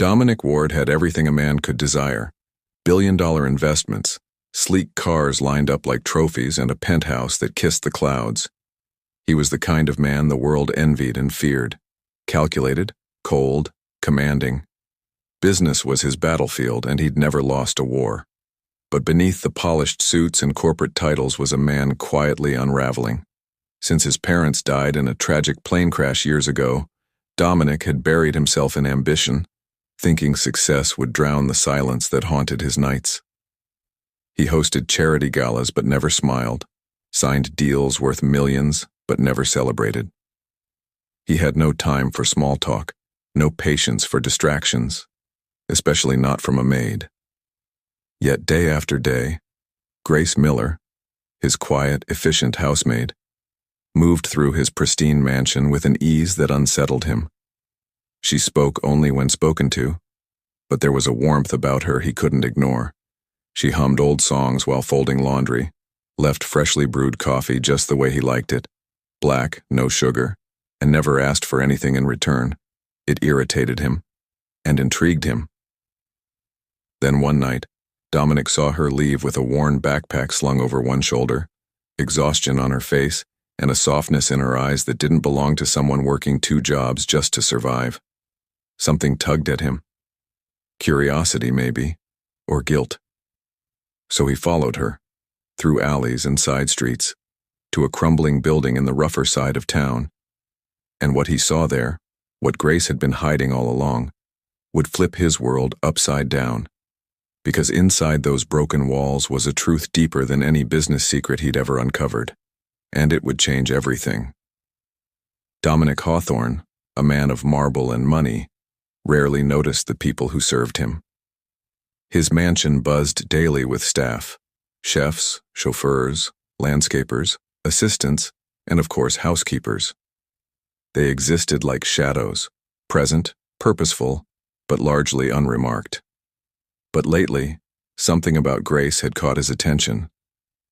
Dominic Ward had everything a man could desire: billion-dollar investments, sleek cars lined up like trophies, and a penthouse that kissed the clouds. He was the kind of man the world envied and feared: calculated, cold, commanding. Business was his battlefield, and he'd never lost a war. But beneath the polished suits and corporate titles was a man quietly unraveling. Since his parents died in a tragic plane crash years ago, Dominic had buried himself in ambition, thinking success would drown the silence that haunted his nights. He hosted charity galas but never smiled, signed deals worth millions but never celebrated. He had no time for small talk, no patience for distractions, especially not from a maid. Yet day after day, Grace Miller, his quiet, efficient housemaid, moved through his pristine mansion with an ease that unsettled him. She spoke only when spoken to, but there was a warmth about her he couldn't ignore. She hummed old songs while folding laundry, left freshly brewed coffee just the way he liked it, black, no sugar, and never asked for anything in return. It irritated him and intrigued him. Then one night, Dominic saw her leave with a worn backpack slung over one shoulder, exhaustion on her face, and a softness in her eyes that didn't belong to someone working 2 jobs just to survive. Something tugged at him. Curiosity, maybe, or guilt. So he followed her, through alleys and side streets, to a crumbling building in the rougher side of town. And what he saw there, what Grace had been hiding all along, would flip his world upside down. Because inside those broken walls was a truth deeper than any business secret he'd ever uncovered. And it would change everything. Dominic Hawthorne, a man of marble and money, rarely noticed the people who served him. His mansion buzzed daily with staff: chefs, chauffeurs, landscapers, assistants, and of course housekeepers. They existed like shadows, present, purposeful, but largely unremarked. But lately, something about Grace had caught his attention.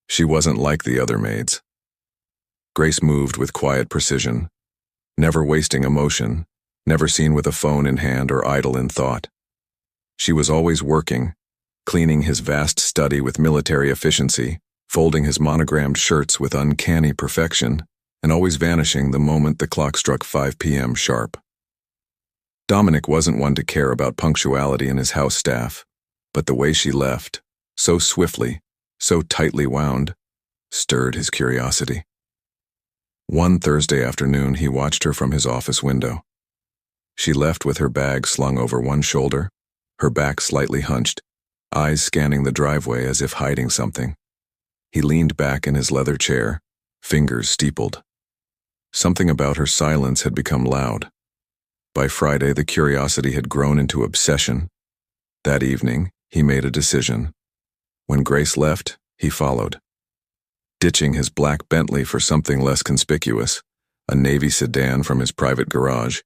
She wasn't like the other maids. Grace moved with quiet precision, never wasting emotion, never seen with a phone in hand or idle in thought. She was always working, cleaning his vast study with military efficiency, folding his monogrammed shirts with uncanny perfection, and always vanishing the moment the clock struck 5 p.m. sharp. Dominic wasn't one to care about punctuality in his house staff, but the way she left, so swiftly, so tightly wound, stirred his curiosity. One Thursday afternoon, he watched her from his office window. She left with her bag slung over one shoulder, her back slightly hunched, eyes scanning the driveway as if hiding something. He leaned back in his leather chair, fingers steepled. Something about her silence had become loud. By Friday, the curiosity had grown into obsession. That evening, he made a decision. When Grace left, he followed. Ditching his black Bentley for something less conspicuous, a Navy sedan from his private garage,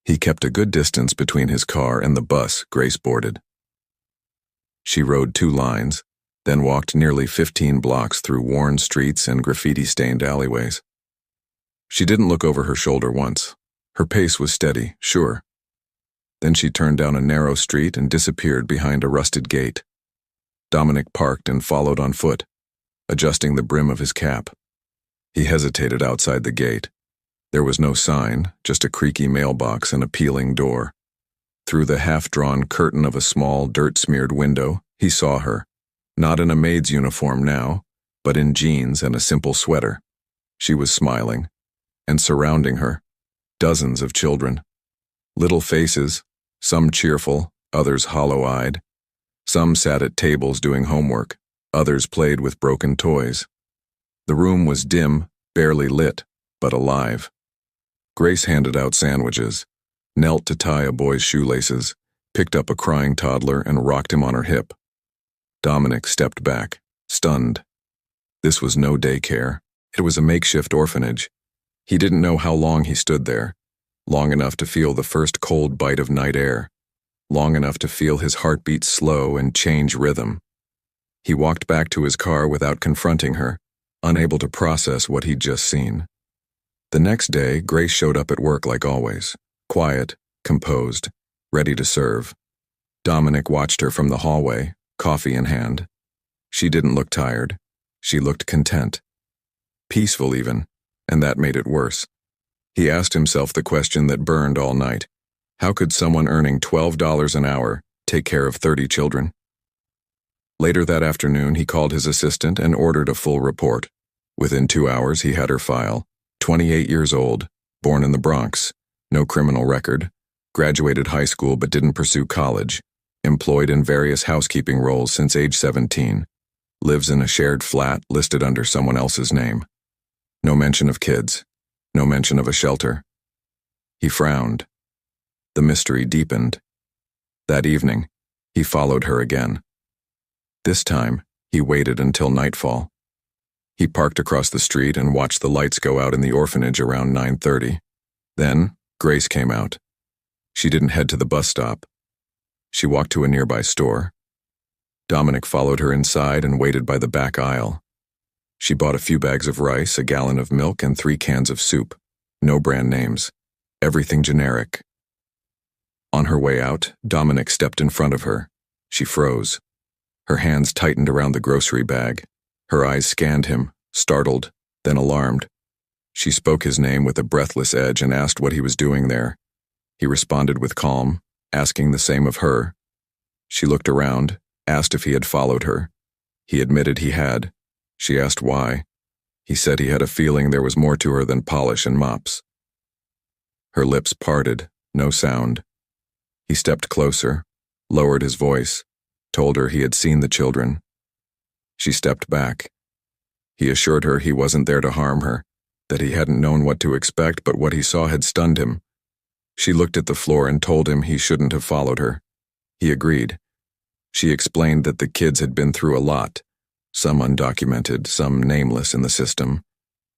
he kept a good distance between his car and the bus Grace boarded. She rode 2 lines, then walked nearly 15 blocks through worn streets and graffiti-stained alleyways. She didn't look over her shoulder once. Her pace was steady, sure. Then she turned down a narrow street and disappeared behind a rusted gate. Dominic parked and followed on foot, adjusting the brim of his cap. He hesitated outside the gate. There was no sign, just a creaky mailbox and a peeling door. Through the half-drawn curtain of a small, dirt-smeared window, he saw her, not in a maid's uniform now, but in jeans and a simple sweater. She was smiling, and surrounding her, dozens of children. Little faces, some cheerful, others hollow-eyed. Some sat at tables doing homework, others played with broken toys. The room was dim, barely lit, but alive. Grace handed out sandwiches, knelt to tie a boy's shoelaces, picked up a crying toddler and rocked him on her hip. Dominic stepped back, stunned. This was no daycare. It was a makeshift orphanage. He didn't know how long he stood there. Long enough to feel the first cold bite of night air. Long enough to feel his heartbeat slow and change rhythm. He walked back to his car without confronting her, unable to process what he'd just seen. The next day, Grace showed up at work like always, quiet, composed, ready to serve. Dominic watched her from the hallway, coffee in hand. She didn't look tired. She looked content. Peaceful even, and that made it worse. He asked himself the question that burned all night. How could someone earning $12 an hour take care of 30 children? Later that afternoon, he called his assistant and ordered a full report. Within 2 hours, he had her file. 28 years old, born in the Bronx, no criminal record, graduated high school but didn't pursue college, employed in various housekeeping roles since age 17, lives in a shared flat listed under someone else's name. No mention of kids, no mention of a shelter. He frowned. The mystery deepened. That evening, he followed her again. This time, he waited until nightfall. He parked across the street and watched the lights go out in the orphanage around 9:30. Then, Grace came out. She didn't head to the bus stop. She walked to a nearby store. Dominic followed her inside and waited by the back aisle. She bought a few bags of rice, a gallon of milk, and 3 cans of soup. No brand names. Everything generic. On her way out, Dominic stepped in front of her. She froze. Her hands tightened around the grocery bag. Her eyes scanned him, startled, then alarmed. She spoke his name with a breathless edge and asked what he was doing there. He responded with calm, asking the same of her. She looked around, asked if he had followed her. He admitted he had. She asked why. He said he had a feeling there was more to her than polish and mops. Her lips parted, no sound. He stepped closer, lowered his voice, told her he had seen the children. She stepped back. He assured her he wasn't there to harm her, that he hadn't known what to expect, but what he saw had stunned him. She looked at the floor and told him he shouldn't have followed her. He agreed. She explained that the kids had been through a lot, some undocumented, some nameless in the system,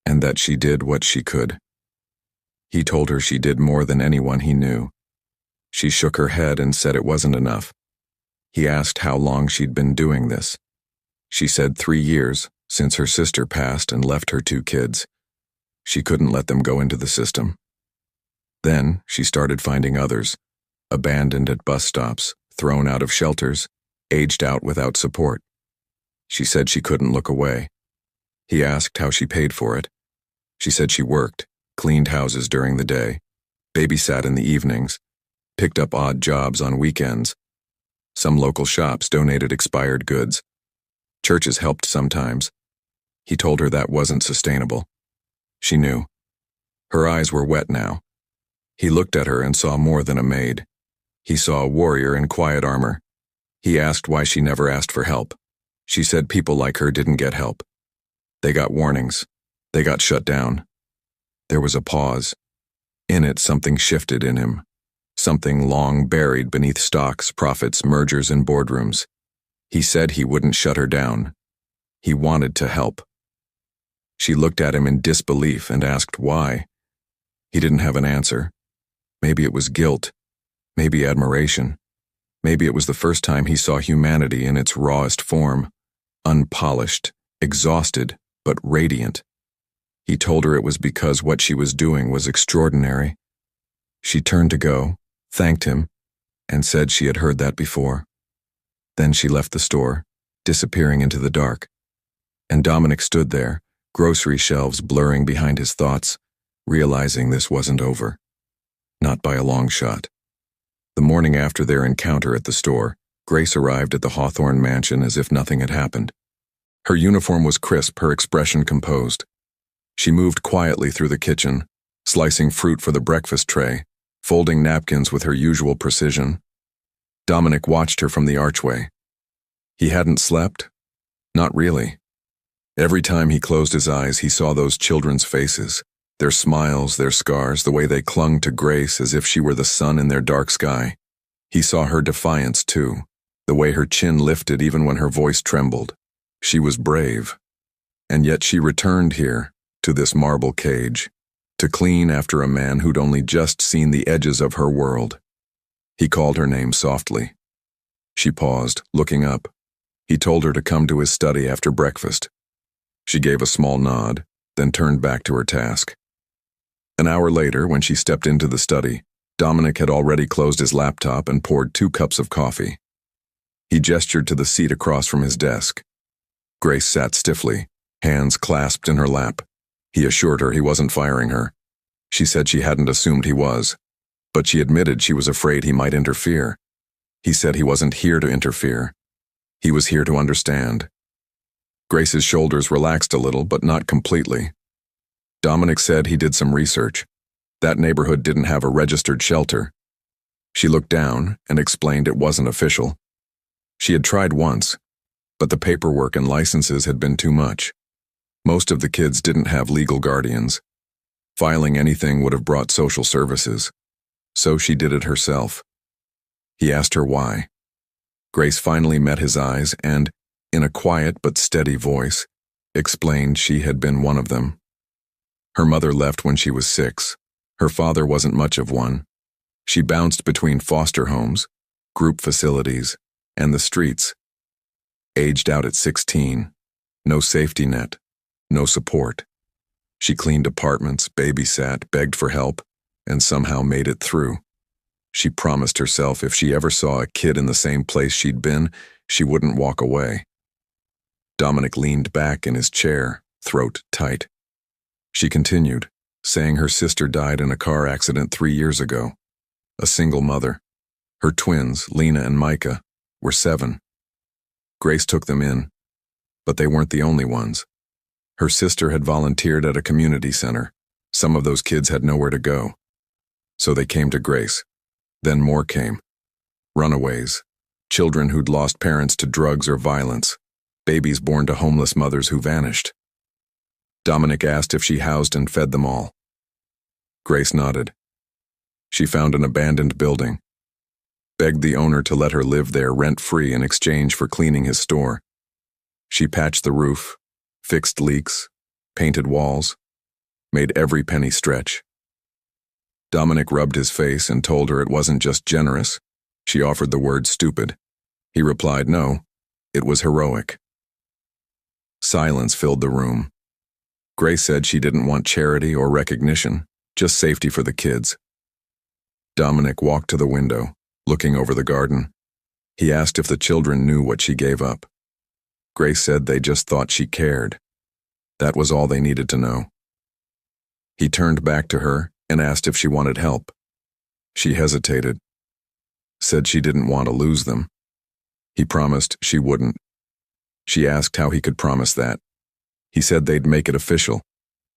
and that she did what she could. He told her she did more than anyone he knew. She shook her head and said it wasn't enough. He asked how long she'd been doing this. She said 3 years, since her sister passed and left her 2 kids. She couldn't let them go into the system. Then she started finding others, abandoned at bus stops, thrown out of shelters, aged out without support. She said she couldn't look away. He asked how she paid for it. She said she worked, cleaned houses during the day, babysat in the evenings, picked up odd jobs on weekends. Some local shops donated expired goods. Churches helped sometimes. He told her that wasn't sustainable. She knew. Her eyes were wet now. He looked at her and saw more than a maid. He saw a warrior in quiet armor. He asked why she never asked for help. She said people like her didn't get help. They got warnings. They got shut down. There was a pause. In it, something shifted in him. Something long buried beneath stocks, profits, mergers, and boardrooms. He said he wouldn't shut her down. He wanted to help. She looked at him in disbelief and asked why. He didn't have an answer. Maybe it was guilt. Maybe admiration. Maybe it was the first time he saw humanity in its rawest form, unpolished, exhausted, but radiant. He told her it was because what she was doing was extraordinary. She turned to go, thanked him, and said she had heard that before. Then she left the store, disappearing into the dark. And Dominic stood there, grocery shelves blurring behind his thoughts, realizing this wasn't over. Not by a long shot. The morning after their encounter at the store, Grace arrived at the Hawthorne mansion as if nothing had happened. Her uniform was crisp, her expression composed. She moved quietly through the kitchen, slicing fruit for the breakfast tray, folding napkins with her usual precision. Dominic watched her from the archway. He hadn't slept? Not really. Every time he closed his eyes, he saw those children's faces, their smiles, their scars, the way they clung to Grace as if she were the sun in their dark sky. He saw her defiance, too, the way her chin lifted even when her voice trembled. She was brave. And yet she returned here, to this marble cage, to clean after a man who'd only just seen the edges of her world. He called her name softly. She paused, looking up. He told her to come to his study after breakfast. She gave a small nod, then turned back to her task. An hour later, when she stepped into the study, Dominic had already closed his laptop and poured 2 cups of coffee. He gestured to the seat across from his desk. Grace sat stiffly, hands clasped in her lap. He assured her he wasn't firing her. She said she hadn't assumed he was, but she admitted she was afraid he might interfere. He said he wasn't here to interfere. He was here to understand. Grace's shoulders relaxed a little, but not completely. Dominic said he did some research. That neighborhood didn't have a registered shelter. She looked down and explained it wasn't official. She had tried once, but the paperwork and licenses had been too much. Most of the kids didn't have legal guardians. Filing anything would have brought social services, so she did it herself. He asked her why. Grace finally met his eyes and, in a quiet but steady voice, explained she had been one of them. Her mother left when she was 6. Her father wasn't much of one. She bounced between foster homes, group facilities, and the streets. Aged out at 16, no safety net, no support. She cleaned apartments, babysat, begged for help, and somehow made it through. She promised herself if she ever saw a kid in the same place she'd been, she wouldn't walk away. Dominic leaned back in his chair, throat tight. She continued, saying her sister died in a car accident 3 years ago. A single mother. Her twins, Lena and Micah, were 7. Grace took them in, but they weren't the only ones. Her sister had volunteered at a community center. Some of those kids had nowhere to go. So they came to Grace. Then more came. Runaways. Children who'd lost parents to drugs or violence. Babies born to homeless mothers who vanished. Dominic asked if she housed and fed them all. Grace nodded. She found an abandoned building. Begged the owner to let her live there rent-free in exchange for cleaning his store. She patched the roof, fixed leaks, painted walls, made every penny stretch. Dominic rubbed his face and told her it wasn't just generous. She offered the word stupid. He replied no, it was heroic. Silence filled the room. Grace said she didn't want charity or recognition, just safety for the kids. Dominic walked to the window, looking over the garden. He asked if the children knew what she gave up. Grace said they just thought she cared. That was all they needed to know. He turned back to her and asked if she wanted help. She hesitated, said she didn't want to lose them. He promised she wouldn't. She asked how he could promise that. He said they'd make it official.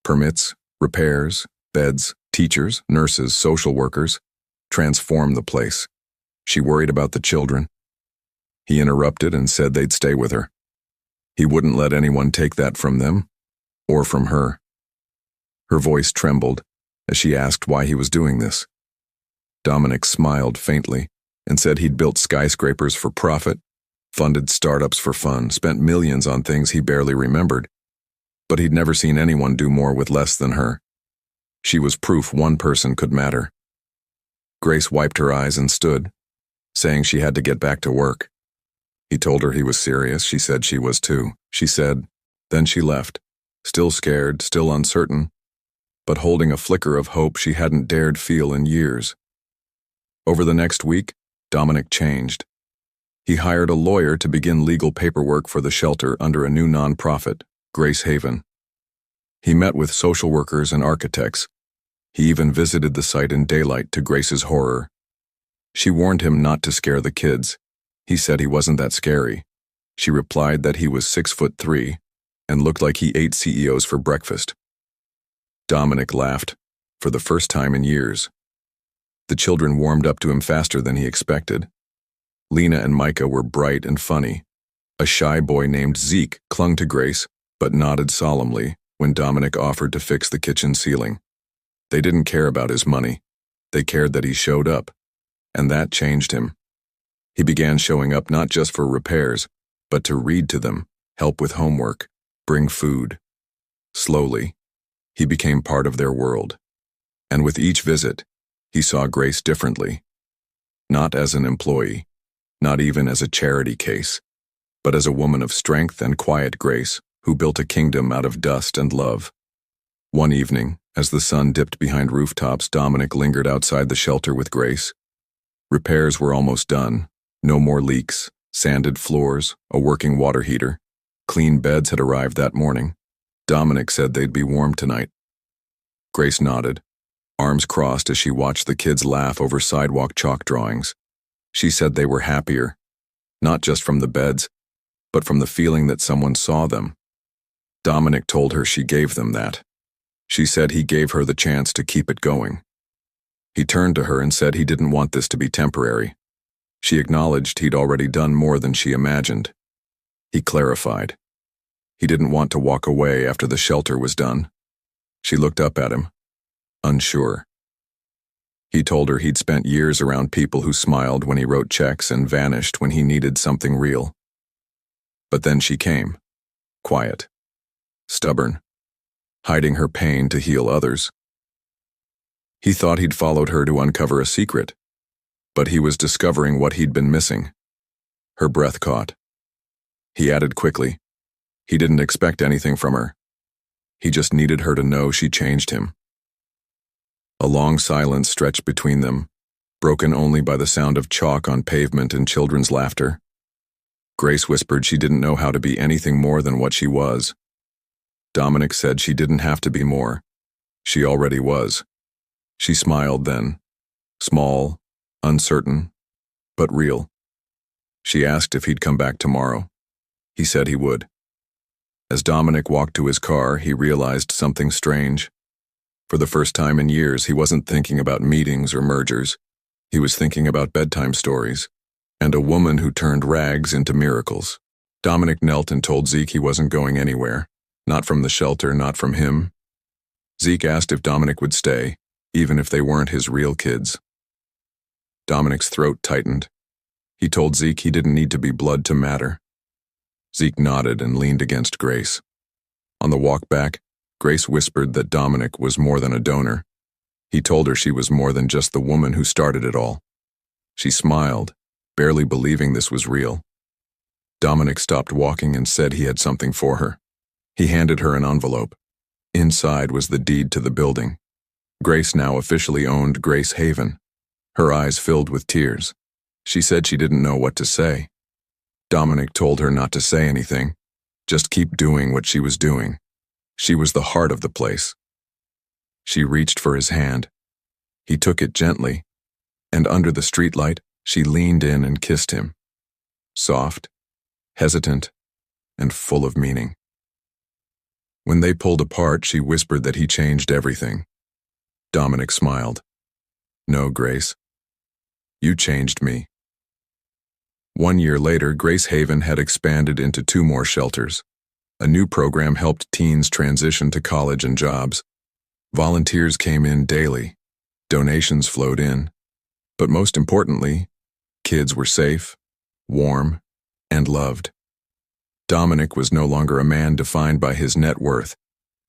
Permits, repairs, beds, teachers, nurses, social workers. Transform the place. She worried about the children. He interrupted and said they'd stay with her. He wouldn't let anyone take that from them, or from her. Her voice trembled as she asked why he was doing this. Dominic smiled faintly and said he'd built skyscrapers for profit, funded startups for fun, spent millions on things he barely remembered, but he'd never seen anyone do more with less than her. She was proof one person could matter. Grace wiped her eyes and stood, saying she had to get back to work. He told her he was serious. She said she was too. She said, then she left, still scared, still uncertain, but holding a flicker of hope she hadn't dared feel in years. Over the next week, Dominic changed. He hired a lawyer to begin legal paperwork for the shelter under a new nonprofit, Grace Haven. He met with social workers and architects. He even visited the site in daylight to Grace's horror. She warned him not to scare the kids. He said he wasn't that scary. She replied that he was 6'3" and looked like he ate CEOs for breakfast. Dominic laughed, for the first time in years. The children warmed up to him faster than he expected. Lena and Micah were bright and funny. A shy boy named Zeke clung to Grace, but nodded solemnly when Dominic offered to fix the kitchen ceiling. They didn't care about his money. They cared that he showed up, and that changed him. He began showing up not just for repairs, but to read to them, help with homework, bring food. Slowly, he became part of their world. And with each visit, he saw Grace differently. Not as an employee, not even as a charity case, but as a woman of strength and quiet grace who built a kingdom out of dust and love. One evening, as the sun dipped behind rooftops, Dominic lingered outside the shelter with Grace. Repairs were almost done. No more leaks, Sanded floors, a working water heater. Clean beds had arrived that morning. Dominic said they'd be warm tonight. Grace nodded, arms crossed as she watched the kids laugh over sidewalk chalk drawings. She said they were happier, not just from the beds, but from the feeling that someone saw them. Dominic told her she gave them that. She said he gave her the chance to keep it going. He turned to her and said he didn't want this to be temporary. She acknowledged he'd already done more than she imagined. He clarified. He didn't want to walk away after the shelter was done. She looked up at him, unsure. He told her he'd spent years around people who smiled when he wrote checks and vanished when he needed something real. But then she came, quiet, stubborn, hiding her pain to heal others. He thought he'd followed her to uncover a secret, but he was discovering what he'd been missing. Her breath caught. He added quickly, he didn't expect anything from her. He just needed her to know she changed him. A long silence stretched between them, broken only by the sound of chalk on pavement and children's laughter. Grace whispered she didn't know how to be anything more than what she was. Dominic said she didn't have to be more. She already was. She smiled then, small, uncertain, but real. She asked if he'd come back tomorrow. He said he would. As Dominic walked to his car, he realized something strange. For the first time in years, he wasn't thinking about meetings or mergers. He was thinking about bedtime stories, and a woman who turned rags into miracles. Dominic knelt and told Zeke he wasn't going anywhere, not from the shelter, not from him. Zeke asked if Dominic would stay, even if they weren't his real kids. Dominic's throat tightened. He told Zeke he didn't need to be blood to matter. Zeke nodded and leaned against Grace. On the walk back, Grace whispered that Dominic was more than a donor. He told her she was more than just the woman who started it all. She smiled, barely believing this was real. Dominic stopped walking and said he had something for her. He handed her an envelope. Inside was the deed to the building. Grace now officially owned Grace Haven. Her eyes filled with tears. She said she didn't know what to say. Dominic told her not to say anything, just keep doing what she was doing. She was the heart of the place. She reached for his hand. He took it gently, and under the streetlight, she leaned in and kissed him. Soft, hesitant, and full of meaning. When they pulled apart, she whispered that he changed everything. Dominic smiled. No, Grace. You changed me. 1 year later, Grace Haven had expanded into 2 more shelters. A new program helped teens transition to college and jobs. Volunteers came in daily. Donations flowed in. But most importantly, kids were safe, warm, and loved. Dominic was no longer a man defined by his net worth.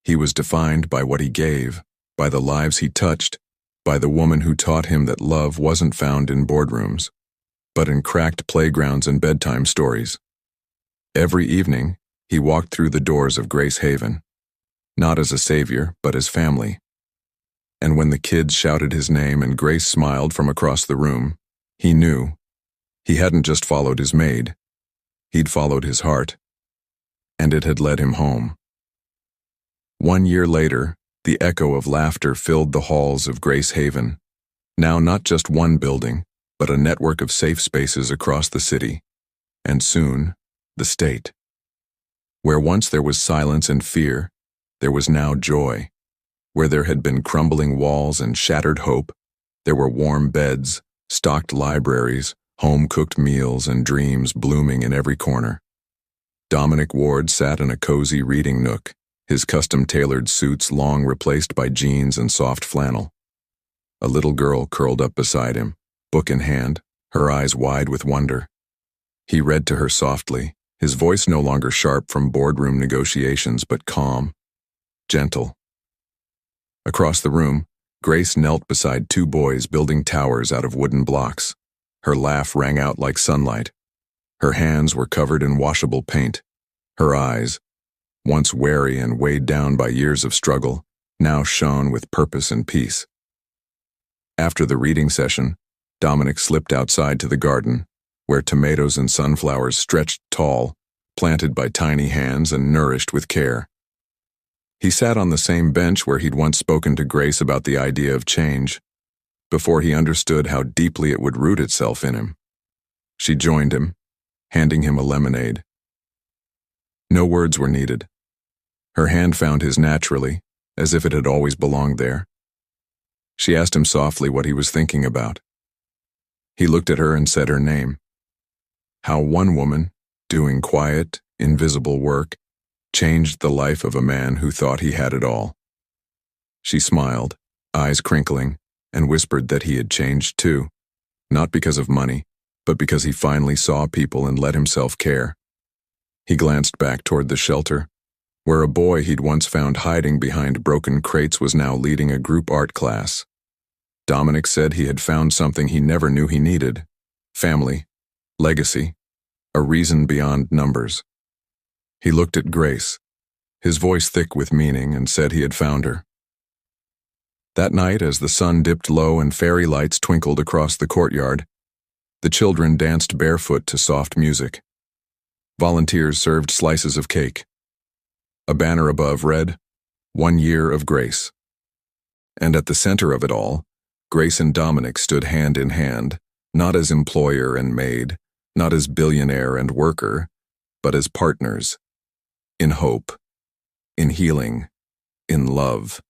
He was defined by what he gave, by the lives he touched, by the woman who taught him that love wasn't found in boardrooms, but in cracked playgrounds and bedtime stories. Every evening, he walked through the doors of Grace Haven, not as a savior, but as family. And when the kids shouted his name and Grace smiled from across the room, he knew. He hadn't just followed his maid. He'd followed his heart. And it had led him home. 1 year later, the echo of laughter filled the halls of Grace Haven. Now not just one building, but a network of safe spaces across the city. And soon, the state. Where once there was silence and fear, there was now joy. Where there had been crumbling walls and shattered hope, there were warm beds, stocked libraries, home-cooked meals, and dreams blooming in every corner. Dominic Ward sat in a cozy reading nook, his custom-tailored suits long replaced by jeans and soft flannel. A little girl curled up beside him, book in hand, her eyes wide with wonder. He read to her softly, his voice no longer sharp from boardroom negotiations, but calm, gentle. Across the room, Grace knelt beside 2 boys building towers out of wooden blocks. Her laugh rang out like sunlight. Her hands were covered in washable paint. Her eyes, once wary and weighed down by years of struggle, now shone with purpose and peace. After the reading session, Dominic slipped outside to the garden, where tomatoes and sunflowers stretched tall, planted by tiny hands and nourished with care. He sat on the same bench where he'd once spoken to Grace about the idea of change, before he understood how deeply it would root itself in him. She joined him, handing him a lemonade. No words were needed. Her hand found his naturally, as if it had always belonged there. She asked him softly what he was thinking about. He looked at her and said her name. How one woman, doing quiet, invisible work, changed the life of a man who thought he had it all. She smiled, eyes crinkling, and whispered that he had changed too, not because of money, but because he finally saw people and let himself care. He glanced back toward the shelter, where a boy he'd once found hiding behind broken crates was now leading a group art class. Dominic said he had found something he never knew he needed: family, legacy, a reason beyond numbers. He looked at Grace, his voice thick with meaning, and said he had found her. That night, as the sun dipped low and fairy lights twinkled across the courtyard, the children danced barefoot to soft music. Volunteers served slices of cake. A banner above read, "1 year of grace." And at the center of it all, Grace and Dominic stood hand in hand, not as employer and maid, not as billionaire and worker, but as partners. In hope, in healing, in love.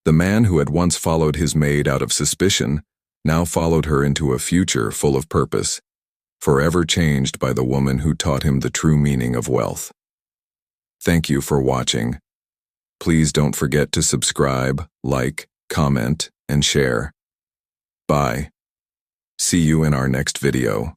The man who had once followed his maid out of suspicion now followed her into a future full of purpose, forever changed by the woman who taught him the true meaning of wealth. Thank you for watching. Please don't forget to subscribe, like, comment, and share. Bye. See you in our next video.